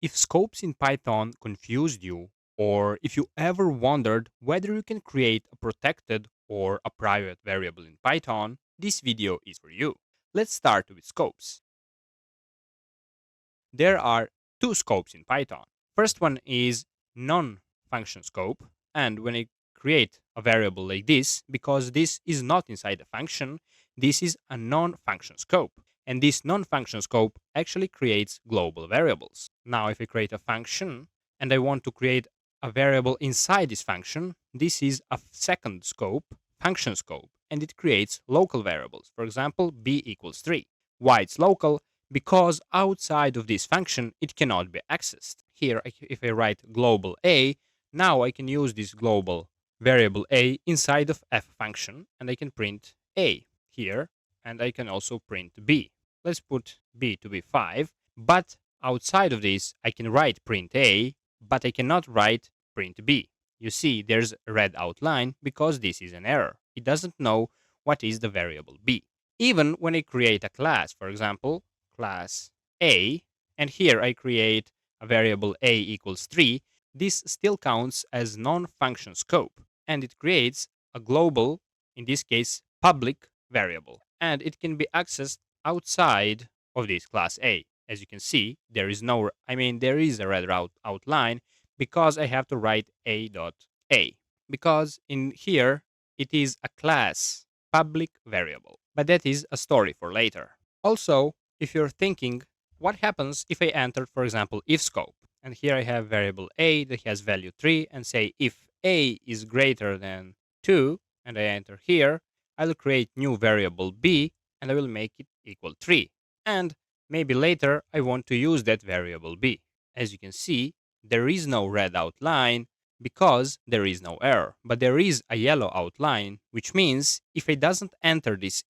If scopes in Python confused you, or if you ever wondered whether you can create a protected or a private variable in Python, this video is for you. Let's start with scopes. There are two scopes in Python. First one is non-function scope, and when I create a variable like this, because this is not inside a function, this is a non-function scope. And this non-function scope actually creates global variables. Now, if I create a function and I want to create a variable inside this function, this is a second scope, function scope, and it creates local variables. For example, b equals 3. Why it's local? Because outside of this function, it cannot be accessed. Here, if I write global a, now I can use this global variable a inside of f function, and I can print a here, and I can also print b. Let's put b to be 5, but outside of this, I can write print a, but I cannot write print b. You see, there's a red outline because this is an error. It doesn't know what is the variable b. Even when I create a class, for example, class a, and here I create a variable a equals 3, this still counts as non-function scope, and it creates a global, in this case, public variable, and it can be accessed outside of this class a. As you can see, there is there is a red outline because I have to write a dot a, because in here it is a class public variable, but that is a story for later. Also, if you're thinking, what happens if I enter, for example, if scope? And here I have variable a that has value 3 and say if a is greater than 2, and I enter here, I'll create new variable b and I will make it equal 3. And maybe later I want to use that variable b. As you can see, there is no red outline because there is no error, but there is a yellow outline, which means if I doesn't enter this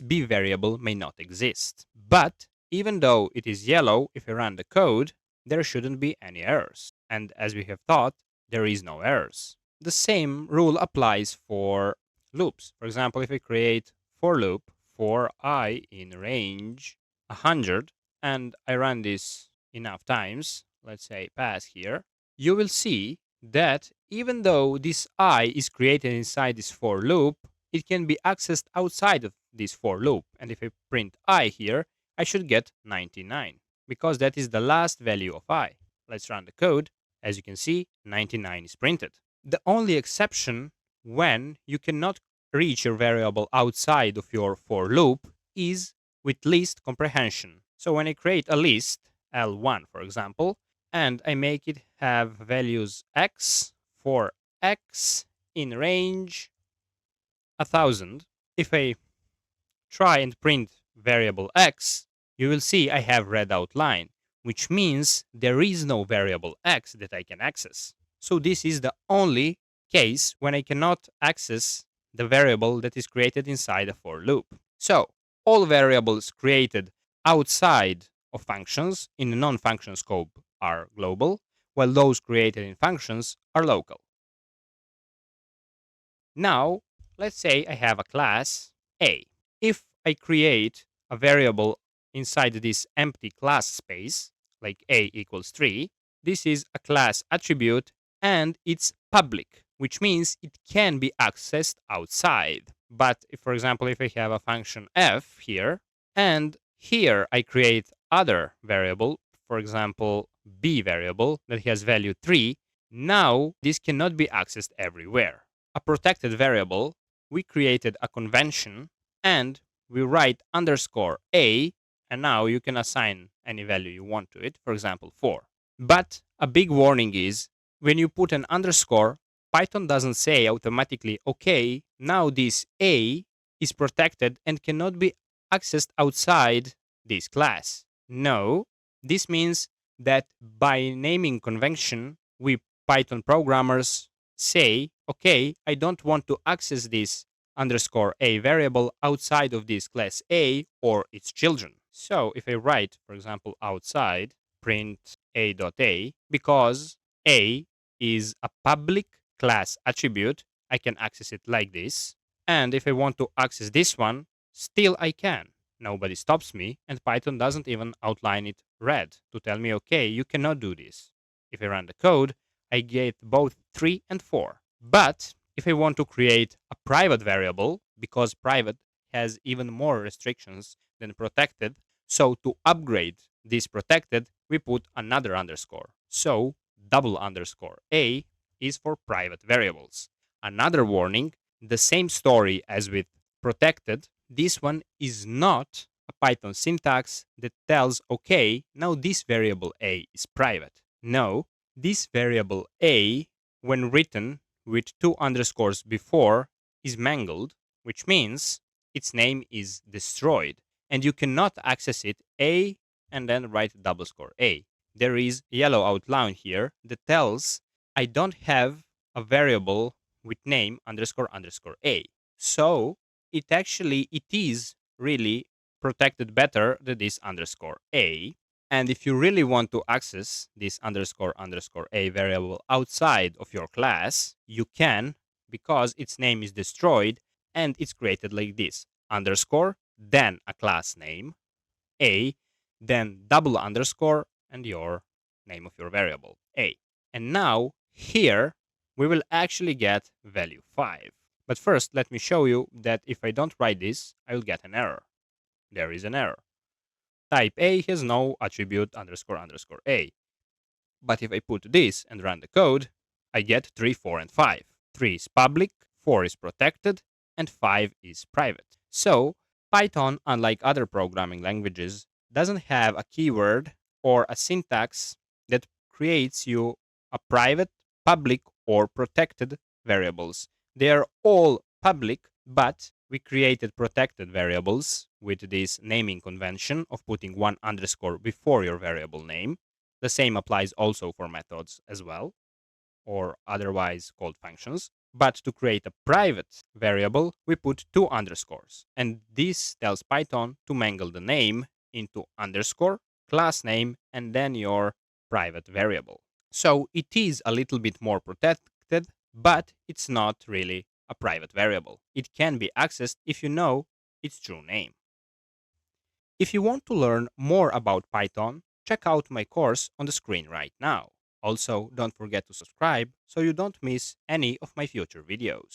b variable may not exist. But even though it is yellow, if I run the code, there shouldn't be any errors. And as we have thought, there is no errors. The same rule applies for loops. For example, if I create for loop for I in range 100 and I run this enough times, let's say pass here, you will see that even though this I is created inside this for loop, it can be accessed outside of this for loop. And if I print I here, I should get 99 because that is the last value of I. Let's run the code. As you can see, 99 is printed. The only exception when you cannot reach your variable outside of your for loop is with list comprehension. So when I create a list, L1 for example, and I make it have values x for x in range 1000, if I try and print variable x, you will see I have red outline, which means there is no variable x that I can access. So this is the only case when I cannot access the variable that is created inside a for loop. So all variables created outside of functions in the non-function scope are global, while those created in functions are local. Now, let's say I have a class A. If I create a variable inside this empty class space, like A equals 3, this is a class attribute and it's public, which means it can be accessed outside. But if, for example, if I have a function f here, and here I create other variable, for example, b variable that has value 3, now this cannot be accessed everywhere. A protected variable, we created a convention and we write underscore a, and now you can assign any value you want to it, for example, 4. But a big warning is when you put an underscore, Python doesn't say automatically, okay, now this a is protected and cannot be accessed outside this class. No, this means that by naming convention, we Python programmers say, okay, I don't want to access this underscore a variable outside of this class a or its children. So if I write, for example, outside print a.a, because a is a public class attribute, I can access it like this. And if I want to access this one, still I can. Nobody stops me, and Python doesn't even outline it red to tell me, okay, you cannot do this. If I run the code, I get both 3 and 4. But if I want to create a private variable, because private has even more restrictions than protected, so to upgrade this protected, we put another underscore. So double underscore A is for private variables. Another warning, the same story as with protected, this one is not a Python syntax that tells, okay, now this variable A is private. No, this variable A, when written with two underscores before, is mangled, which means its name is destroyed, and you cannot access it A and then write double score A. There is a yellow outline here that tells I don't have a variable with name underscore underscore A. So it is really protected better than this underscore A. And if you really want to access this underscore underscore A variable outside of your class, you can, because its name is destroyed and it's created like this: underscore, then a class name, A, then double underscore, and your name of your variable, A. And now here we will actually get value 5. But first, let me show you that if I don't write this, I will get an error. There is an error. Type A has no attribute underscore underscore A. But if I put this and run the code, I get 3, 4, and 5. 3 is public, 4 is protected, and 5 is private. So Python, unlike other programming languages, doesn't have a keyword or a syntax that creates you a private, public, or protected variables. They are all public, but we created protected variables with this naming convention of putting one underscore before your variable name. The same applies also for methods as well, or otherwise called functions. But to create a private variable, we put two underscores. And this tells Python to mangle the name into underscore, class name, and then your private variable. So it is a little bit more protected, but it's not really a private variable. It can be accessed if you know its true name. If you want to learn more about Python, check out my course on the screen right now. Also, don't forget to subscribe so you don't miss any of my future videos.